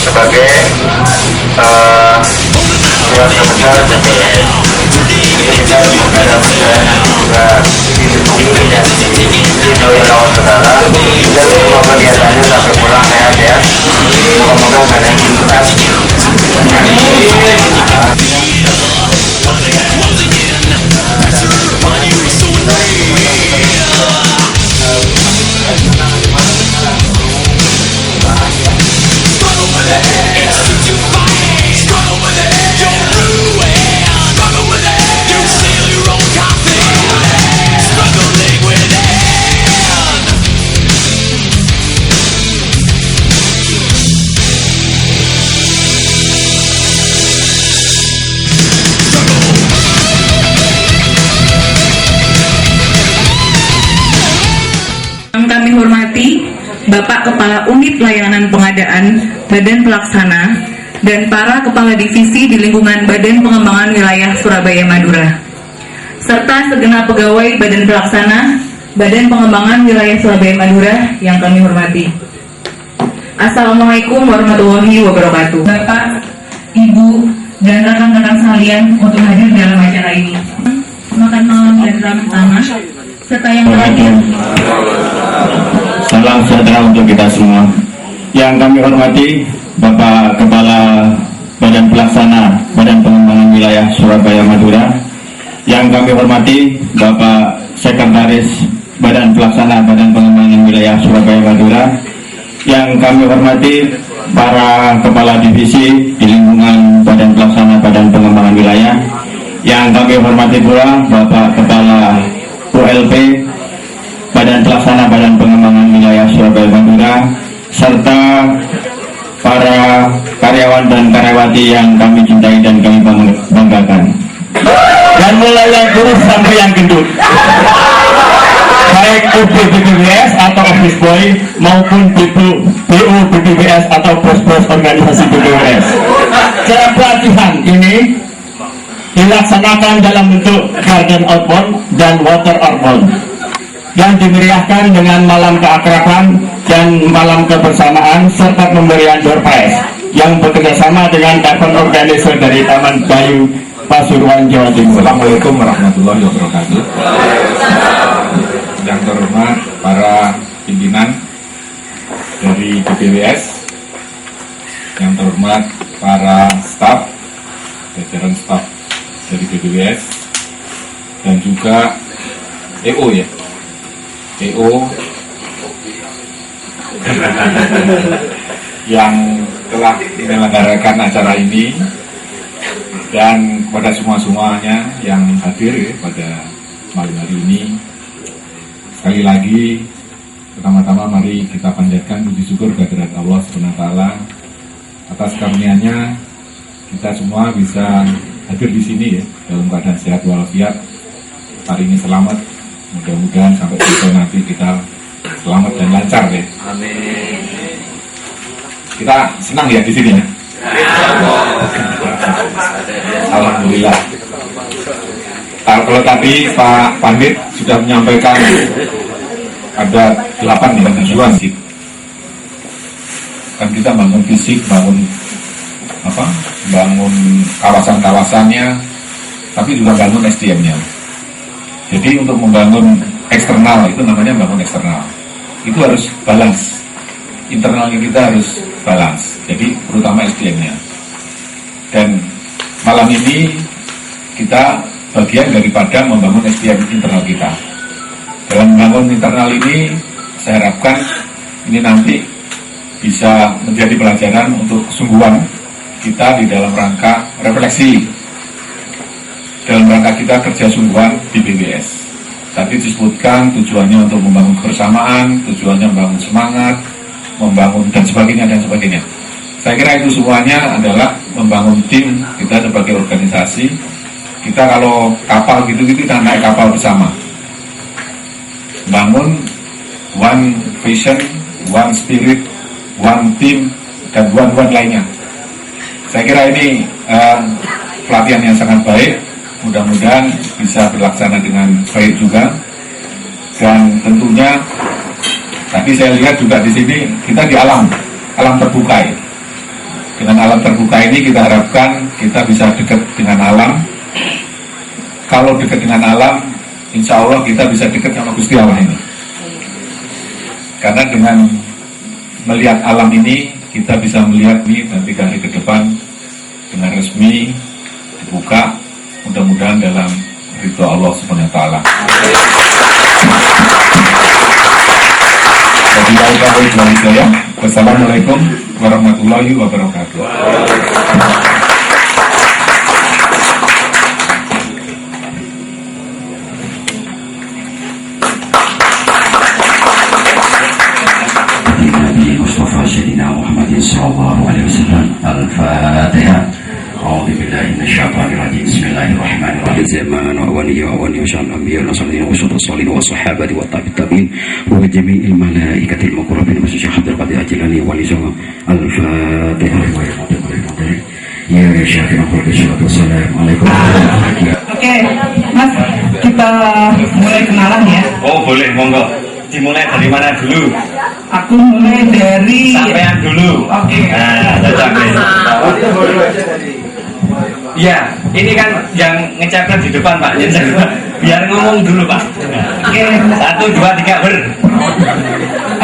sebagai keluarga besar BPS. Kita mudah-mudahan juga dilindungi dan dilindungi lawan saudara dan semua kegiatannya sampai pulang sehat ya. Semoga nggak ada yang tuntutan. Kami hormati Bapak Kepala Unit Layanan Pengadaan Badan Pelaksana dan para Kepala Divisi di lingkungan Badan Pengembangan Wilayah Surabaya Madura, serta segenap pegawai Badan Pelaksana Badan Pengembangan Wilayah Surabaya Madura yang kami hormati. Assalamualaikum warahmatullahi wabarakatuh. Bapak, Ibu, dan rekan-rekan sekalian untuk hadir dalam acara ini. Makan malam dan ramah serta yang terakhir. Salam sejahtera untuk kita semua. Yang kami hormati Bapak Kepala Badan Pelaksana Badan Pengembangan Wilayah Surabaya Madura. Yang kami hormati Bapak Sekretaris Badan Pelaksana Badan Pengembangan Wilayah Surabaya Madura. Yang kami hormati para Kepala Divisi di lingkungan Badan Pelaksana Badan Pengembangan Wilayah. Yang kami hormati pula Bapak Kepala ULP Badan Pelaksana Badan Pengembangan Wilayah Surabaya Madura, serta para karyawan dan karyawati yang kami cintai dan kami banggakan. Dan mulai yang kurus sampai yang gendut, baik UB BPWS atau office boy maupun BU BPWS atau bos-bos organisasi BPWS. Cara pelatihan ini dilaksanakan dalam bentuk garden outbound dan water outbound yang dimeriahkan dengan malam keakraban dan malam kebersamaan serta pemberian door prize yang bekerjasama dengan event organizer dari Taman Bayu Pasuruan, Jawa Timur. Assalamualaikum warahmatullahi wabarakatuh. Yang terhormat para pimpinan dari BPWS, yang terhormat para staf, jajaran staf dari BPWS, dan juga EO ya, EO yang telah menyelenggarakan acara ini, dan kepada semuanya yang hadir ya, pada malam hari ini. Sekali lagi, pertama-tama mari kita panjatkan puji syukur kehadirat Allah SWT atas karunia-Nya kita semua bisa hadir di sini ya, dalam keadaan sehat walafiat. Hari ini selamat, mudah-mudahan sampai besok nanti kita selamat dan lancar ya. Amin. Kita senang ya di sini ya. Alhamdulillah. Kalau tadi Pak Pandit sudah menyampaikan ada 8 tujuan sih. Kan kita bangun fisik, bangun kawasan-kawasannya, tapi juga bangun SDM-nya. Jadi untuk membangun eksternal, itu namanya bangun eksternal, itu harus balance. Internalnya kita harus balance, jadi terutama SDM-nya. Dan malam ini kita bagian daripada membangun SDM internal kita. Dalam membangun internal ini, saya harapkan ini nanti bisa menjadi pelajaran untuk kesungguhan kita di dalam rangka refleksi, dalam rangka kita kerja sungguhan di BPWS. Tadi disebutkan tujuannya untuk membangun kebersamaan, tujuannya membangun semangat, membangun dan sebagainya dan sebagainya. Saya kira itu semuanya adalah membangun tim kita sebagai organisasi. Kita kalau kapal gitu-gitu kita naik kapal bersama, bangun one vision, one spirit, one team, dan one lainnya. Saya kira ini pelatihan yang sangat baik. Mudah-mudahan bisa berlaksana dengan baik juga. Dan tentunya tadi saya lihat juga di sini kita di alam terbuka ya. Dengan alam terbuka ini kita harapkan kita bisa dekat dengan alam. Kalau dekat dengan alam, insya Allah kita bisa dekat sama Gusti Allah ini. Karena dengan melihat alam ini, kita bisa melihat nih nanti hari ke depan dengan resmi dibuka, mudah-mudahan dalam ridho Allah Subhanahu wa taala. Wassalamualaikum warahmatullahi wabarakatuh. Nabi Mustafa Sayyidina Muhammadin sallallahu alaihi wasallam. Al-Fatihah. أعوذ بالله من الشيطان الرجيم بسم الله الرحمن الرحيم زمان وأولي وأولي وشأن الأنبياء والصالحين والصالحين والصحابة والتابعين وجميع الملائكة المقربين وشيخ عبد القادر الجيلاني ولزوم الفاتحة يا شافي نقول الصلاة والسلام عليكم. Oke, Mas, kita mulai kenalan ya. Oh boleh, monggo. Dimulai dari mana dulu? Aku mulai dari Sampean dulu. Oke. Nah, iya, ini kan yang ngecapkan di depan Pak. Jadi biar ngomong dulu Pak. Oke. 1, 2, 3 ber.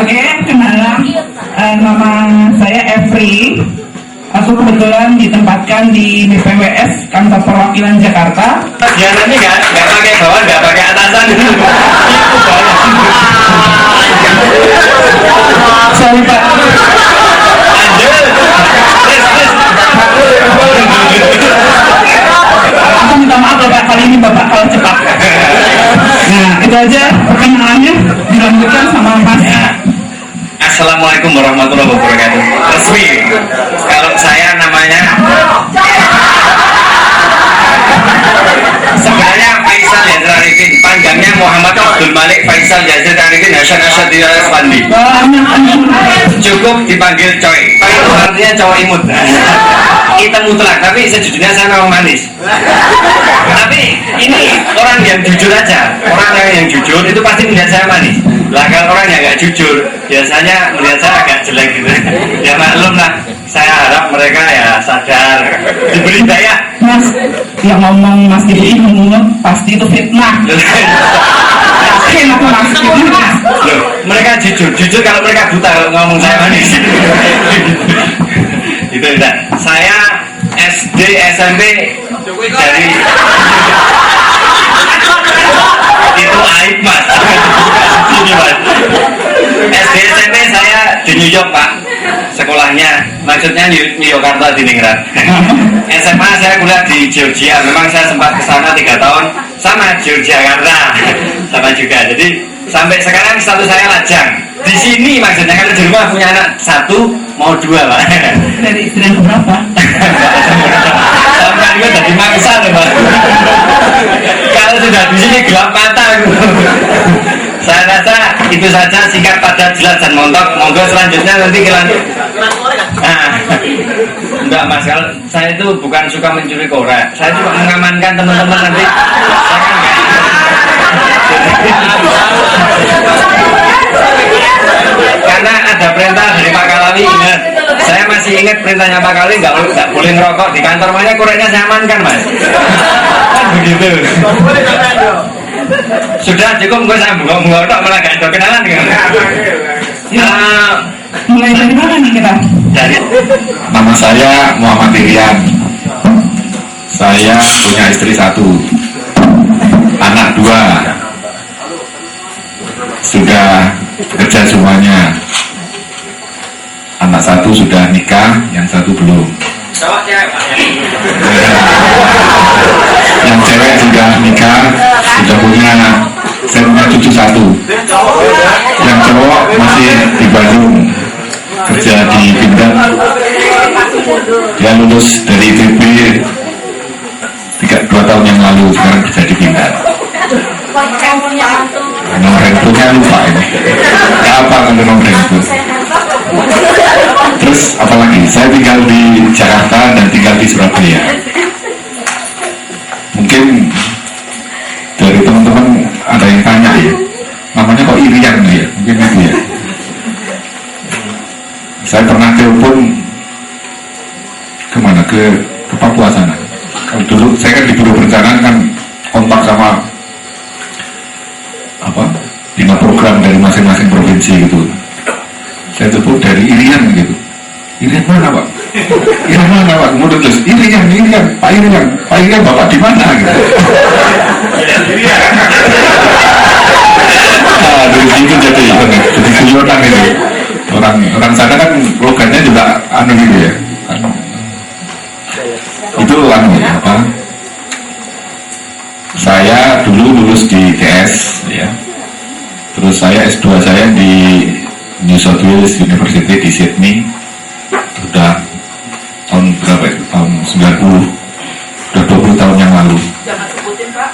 Oke, kenalan. Nama saya Efri. Aku kebetulan ditempatkan di BPWS Kantor Perwakilan Jakarta. Ya nanti nggak pakai bawah, nggak pakai atasan. Itu banyak. Sorry Pak. Lanjut. Aku minta maaf ya Pak, kali ini Bapak kalau cepat. Nah, itu aja perkenalannya. Dilanjutkan sama Mas. Assalamualaikum warahmatullahi wabarakatuh. Resmi. Kalau saya namanya sebenarnya Faisal Yazid Arifin, panjangnya Muhammad Abdul Malik Faisal Yazid Arifin Hasan Asyadi Al-Aswandi. Cukup dipanggil Coy. Coy itu artinya cowok imut. Kita mutlak, tapi sejujurnya saya memang manis. Tapi ini orang yang jujur aja. Orang yang jujur itu pasti melihat saya manis. Lah kalau orang yang nggak jujur, biasanya melihat saya agak jelek gitu. Ya maklum lah. Saya harap mereka ya sadar, diberi daya. Mas, yang ngomong Mas diberi mengungut pasti itu fitnah. Yakin aku Mas fitnah. Loh, mereka jujur kalau mereka buta kalau ngomong saya manis. Itu enggak. Saya SD SMP dari itu aib Mas. Ini Mas. SD SMP saya di New York Pak. Sekolahnya, maksudnya New Yogyakarta di Ningrat. SMA saya kuliah di Georgia. Memang saya sempat ke sana 3 tahun sama Yogyakarta. Sama juga. Jadi sampai sekarang status saya lajang. Di sini maksudnya kalau di rumah punya anak 1 mau 2 Pak. Dari istri yang keberapa? Sampai juga jadi mangsa loh Pak. Kalau sudah di sini gelap mata. Saya rasa itu saja, singkat padat jelas dan montok. Monggo selanjutnya nanti kita enggak Mas, kalau saya itu bukan suka mencuri korek. Saya cuma mengamankan teman-teman nanti. Saya kan karena ada perintah dari Pak Kalawi, ingat. Saya masih ingat perintahnya Pak Kalawi, nggak boleh ngerokok di kantor. Makanya koreknya saya amankan Mas. Kan begitu. Sudah cukup, gue saya bunga-bunga tok malah gak ada kenalan kan? Mulai dari mana nih kita? Dari Nama saya Muhammad Irian. Saya punya istri 1, anak 2, sudah kerja semuanya. Anak 1 sudah nikah, yang 1 belum. Yang cewek sudah nikah, sudah punya, saya punya cucu 1. Yang cowok masih di Bandung, kerja di Pindad. Dia lulus dari ITB 2 tahun yang lalu, sekarang kerja di Pindad. Nomor handphonenya lupa ini. Apa kan nomor handphone? Terus apalagi? Saya tinggal di Jakarta dan tinggal di Surabaya. Mungkin dari teman-teman ada yang tanya ya, namanya kok Irian ya? Mungkin itu ya. Saya pernah telepon kemana ke Papua sana. Kalau dulu saya kan di Biro Perencanaan kan kontak sama bina program dari masing-masing provinsi gitu. Saya sebut dari Irian gitu. Irian mana Pak? Irian mana Pak? Kemudian terus Irian, Pak Irian Bapak di mana gitu. Dari situ jadi guyonan itu. Orang sana kan logatnya juga gitu ya. Itu saya dulu lulus di TS ya. Terus saya S2 saya di New South Wales University di Sydney. Udah tahun berapa itu? Tahun 90. Udah 20 tahun yang lalu. Jangan sebutin Pak.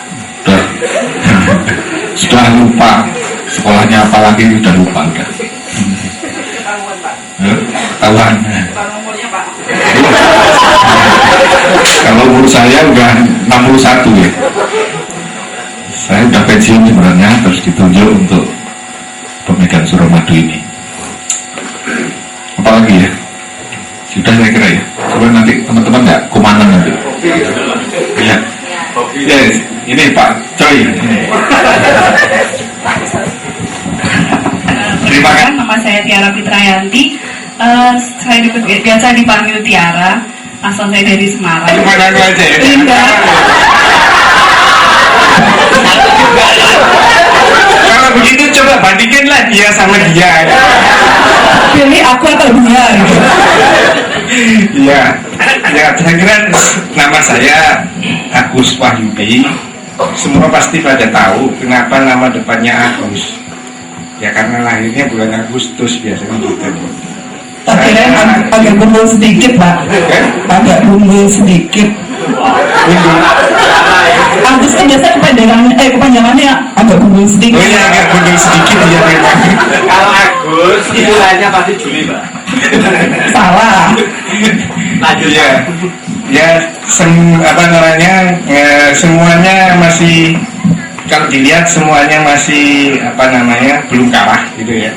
Sudah lupa sekolahnya apa lagi, sudah lupa udah. Ketahuan. Kalau umur saya udah 61 ya. Saya udah pensiun sebenarnya, terus ditunjuk untuk pemegang Suramadu ini. Apalagi ya? Sudah saya kira ya. Coba nanti teman-teman nggak kumanan nanti. Ya. Yes, ini Pak Coy. Terima kasih. Nama saya Tiara Fitrayanti. Saya biasa dipanggil Tiara. Asal saya dari Semarang. Cuma aku aja ya. Enggak. Kalau begitu coba bandingkanlah dia sama dia. Pilih aku atau dia. Iya. Ya, saya kira nama saya Agus Wahyudi. Semua pasti pada tahu kenapa nama depannya Agus. Ya karena lahirnya bulan Agustus biasanya gitu. Tapi agak bumbul sedikit, Pak. Agak bumbul sedikit. Agus itu biasa kepanjangannya agak bumbul sedikit. Oh iya, agak bumbul sedikit ya memang. Kalau Agus, istilahnya pasti Juli, Pak. Salah. Lanjut ya. Ya, semuanya masih, kalau dilihat semuanya masih belum kalah gitu ya.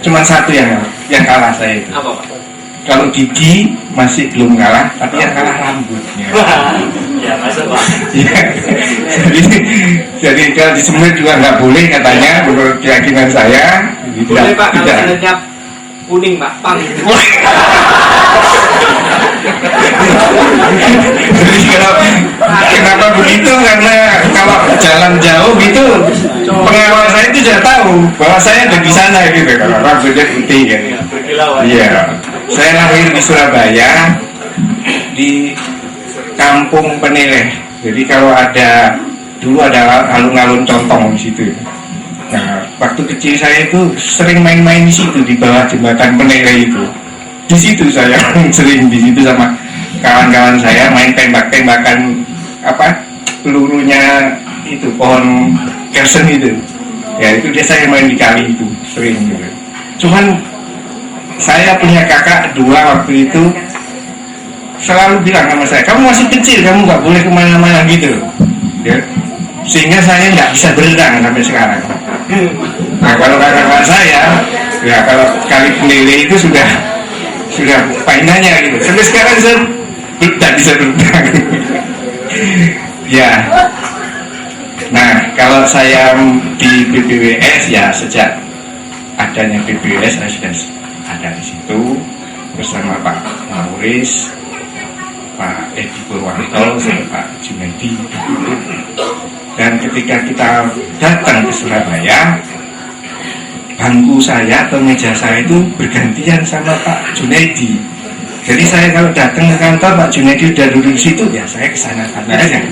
Cuma satu yang kalah saya itu. Apa Pak? Kalau gigi masih belum kalah, tapi yang kalah rambutnya. Ya masuk Pak. Ya. Jadi kalau disemir juga nggak boleh katanya, menurut keyakinan saya. Boleh Pak, kalau sebenarnya kuning Pak, pang. Jadi kenapa begitu? Karena kalau jalan jauh gitu, pengawal saya itu sudah tahu bahwa saya ada di sana gitu. Kalau rambutnya putih kan. Iya. Saya lahir di Surabaya di Kampung Peneleh. Jadi kalau dulu ada alun-alun Contong di situ. Nah, waktu kecil saya itu sering main-main di situ di bawah jembatan Peneleh itu. Di situ saya sering di situ sama kawan-kawan saya main tembak-tembakan pelurunya itu pohon kersen itu. Ya itu saya main di kali itu sering gitu. Cuman saya punya kakak dua waktu itu selalu bilang sama saya, kamu masih kecil, kamu nggak boleh kemana-mana gitu. Ya. Sehingga saya nggak bisa berenang sampai sekarang. Nah kalau kakak saya, ya kalau kali Peneleh itu sudah painannya gitu. Sampai sekarang saya tidak bisa berenang. Ya. Nah kalau saya di BPWS ya sejak adanya BPWS saya sudah ada di situ bersama Pak Mauris, Pak Edi Purwanto, sama Pak Junaidi. Dan ketika kita datang ke Surabaya, bangku saya atau meja saya itu bergantian sama Pak Junaidi. Jadi saya kalau datang ke kantor Pak Junaidi udah duduk di situ, ya saya kesana aja.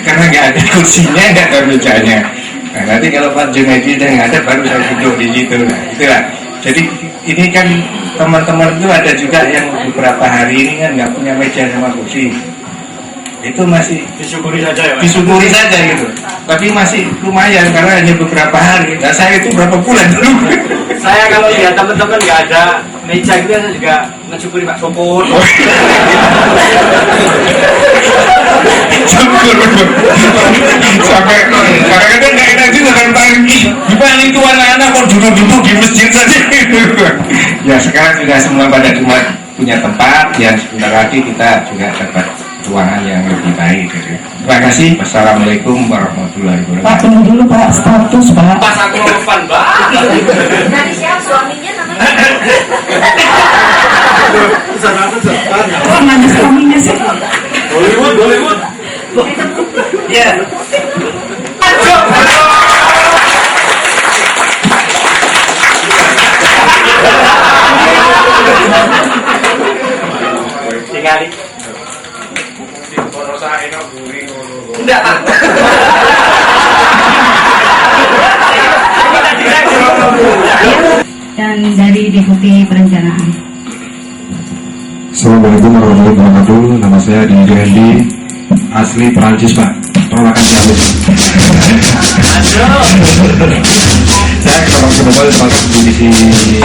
Karena nggak ada kursinya, nggak ada mejanya. Nah nanti kalau Pak Junaidi udah nggak ada, baru saya duduk di situ. Nah itulah. Jadi ini kan teman-teman itu ada juga yang beberapa hari ini kan nggak punya meja sama kursi. Itu masih Disyukuri saja ya Pak. disyukuri saja gitu. Tapi masih lumayan karena hanya beberapa hari. Nah saya itu berapa bulan dulu. Saya kalau lihat teman-teman nggak ada meja gitu saya juga mensyukuri Pak Sopur. Syukur. Sampai kadang-kadang nggak enak juga kan pagi. Gimana itu anak-anak kok duduk-duduk di masjid saja. Ya sekarang sudah semua pada punya tempat yang sebentar lagi kita juga dapat ruangan yang lebih baik. Terima kasih. Wassalamualaikum warahmatullahi Pak, wabarakatuh. tunggu dulu Pak, status Pak. Pas aku relevan banget. Dari siapa suaminya namanya? Mana suaminya sih? Bollywood. Ya. Tinggali. Enggak. Dan dari Deputi Perencanaan. Assalamualaikum warahmatullahi wabarakatuh. Nama saya Didi Hendy, asli Perancis Pak. Penolakan Ciamis. Saya kebetulan termasuk divisi.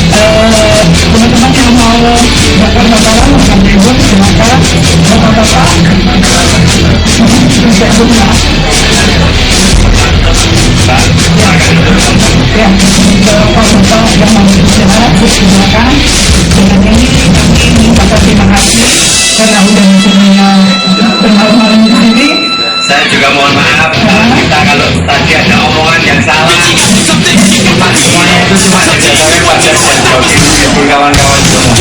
Teman-teman yang mau bakar bakaran makan bubur, silakan. Bapak-bapak bisa buka. Ya, bapak-bapak yang mau beristirahat silakan. Dengan ini kami mengucapkan terima kasih karena udah mencernya malam di sini. Saya juga mohon maaf kita kalau tadi ada omongan yang salah. Semuanya itu cuma dasarnya wajar dan jogging untuk kawan-kawan semua.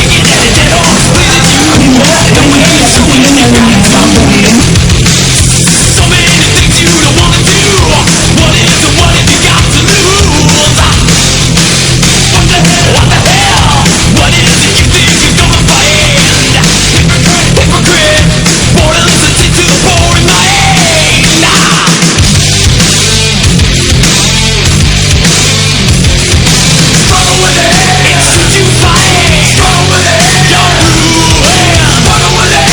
Struggle with it, you're ruined. Struggle with it.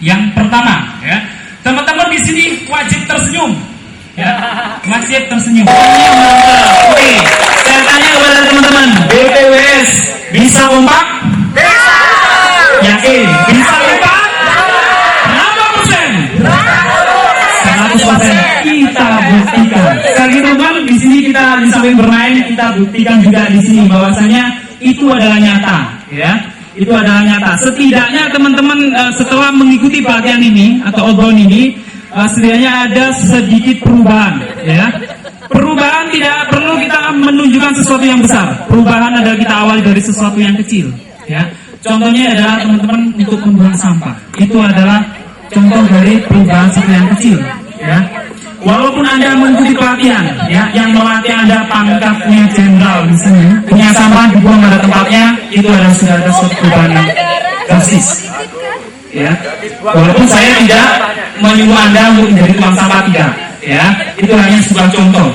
Yang pertama, ya, teman-teman di sini wajib tersenyum, ya, wajib tersenyum. Oke, saya tanya kepada teman-teman, BPWS bisa kompak? Bisa. Yakin? Bisa kompak? Berapa persen? 100%. Kita buktikan. Sekali teman di sini kita di samping bermain, kita buktikan juga di sini bahwasanya itu adalah nyata, ya. Itu adalah nyata. Setidaknya teman-teman setelah mengikuti pelatihan ini atau obrolan ini, setidaknya ada sedikit perubahan, ya. Perubahan tidak perlu kita menunjukkan sesuatu yang besar. Perubahan adalah kita awali dari sesuatu yang kecil, ya. Contohnya adalah teman-teman untuk membuang sampah. Itu adalah contoh dari perubahan sesuatu yang kecil, ya. Walaupun Anda mengikuti pelatihan, ya, yang melatih Anda pangkatnya jenderal di sini, punya sampah dibuang pada tempatnya, itu adalah sudah ada suatu perubahan yang drastis. Ya, walaupun saya tidak menyuruh Anda untuk menjadi tukang sampah, tidak, ya, itu hanya sebuah contoh.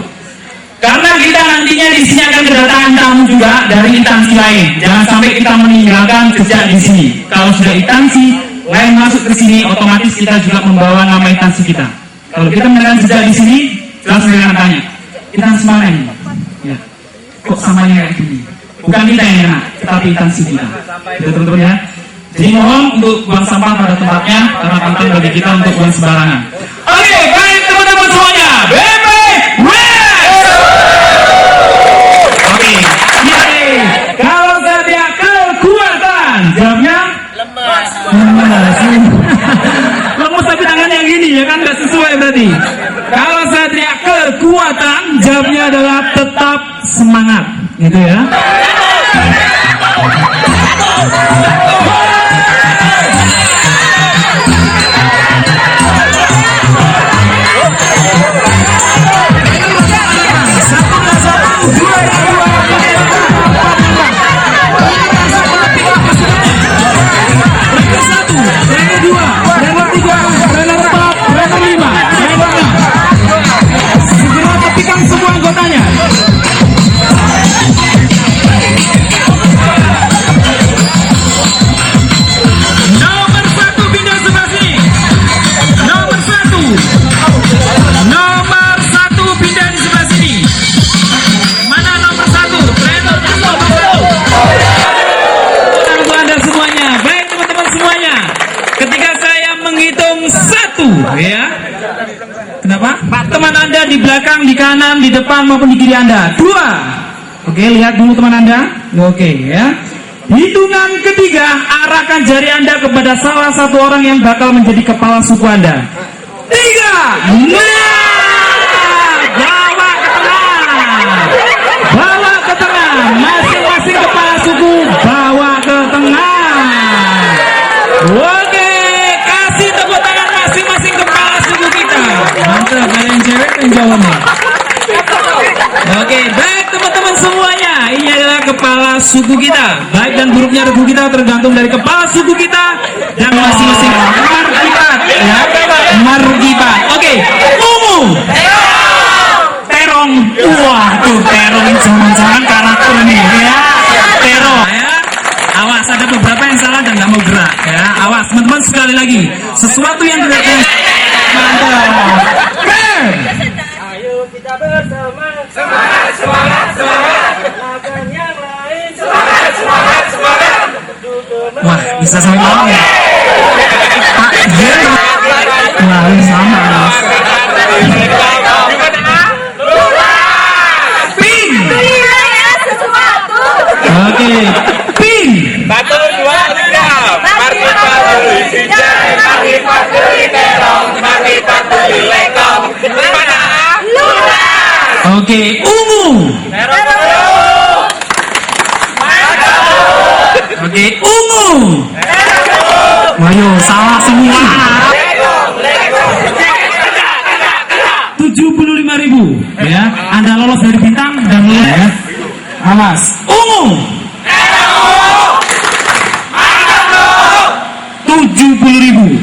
Karena kita nantinya di sini akan kedatangan tamu juga dari instansi lain. Jangan sampai kita meninggalkan jejak di sini. Kalau sudah instansi lain masuk ke sini, otomatis kita juga membawa nama instansi kita. Kalau kita meninggalkan jejak di sini, jelas saya akan tanya, kita semana ini, ya, kok samanya kayak gini? Bukan kita yang enak, tetapi instansi kita. Itu teman-teman, ya. Jadi mohon untuk buang sampah pada tempatnya, karena penting bagi kita untuk buang sembarangan. Oke, baik teman-teman semuanya, Oke, kalau saya kekuatan, jawabnya lemas. Lemas tapi tangan yang gini, ya kan, nggak sesuai berarti. Kalau saya teriak kekuatan, jawabnya adalah tetap semangat, gitu ya. Segera kepikan semua anggotanya. Nomor 1 pindah sebelah sini. Nomor 1. Nomor 1 pindah di sebelah sini. Mana nomor 1? Tunggu Anda semuanya. Baik teman-teman semuanya. Ketika saya menghitung 1, ya. Kenapa? Teman Anda di belakang, di kanan, di depan maupun di kiri Anda. 2. Oke, lihat dulu teman Anda. Oke, ya. Hitungan ketiga, arahkan jari Anda kepada salah satu orang yang bakal menjadi kepala suku Anda. 3. Nah, bawa ke tengah. Oke, baik teman-teman semuanya, ini adalah kepala suku kita. Baik dan buruknya regu kita tergantung dari kepala suku kita dan masing-masing margibat, ya. Margibat. Oke, ungu. Terong. Wah, tuh terong jangan-jangan karakter nih, ya. Terong, ya. Awas, ada beberapa yang salah dan nggak mau gerak, ya. Awas, teman-teman, sekali lagi. Sesuatu yang tidak mantap. Ayo kita bersama, semangat, semangat, semangat. Lakukan yang lain, semangat, semangat, semangat. Wah, bisa sampai malam ya? Pak, iya. Wah, ini sama, Mas. Pink. Oke, pink. Satu, dua, tiga. Mari patuli hijau, mari patuli terong, mari patuli lekong. Mana? Oke, ungu. Oke, ungu. Wayo, salah semua. 75.000, ya. Anda lolos dari bintang dan lolos, ya. Awas. Ungu. 70.000.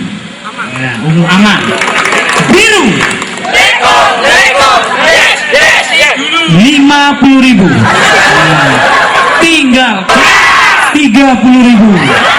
Ya, ungu aman. Biru. 50.000. Tinggal 30.000.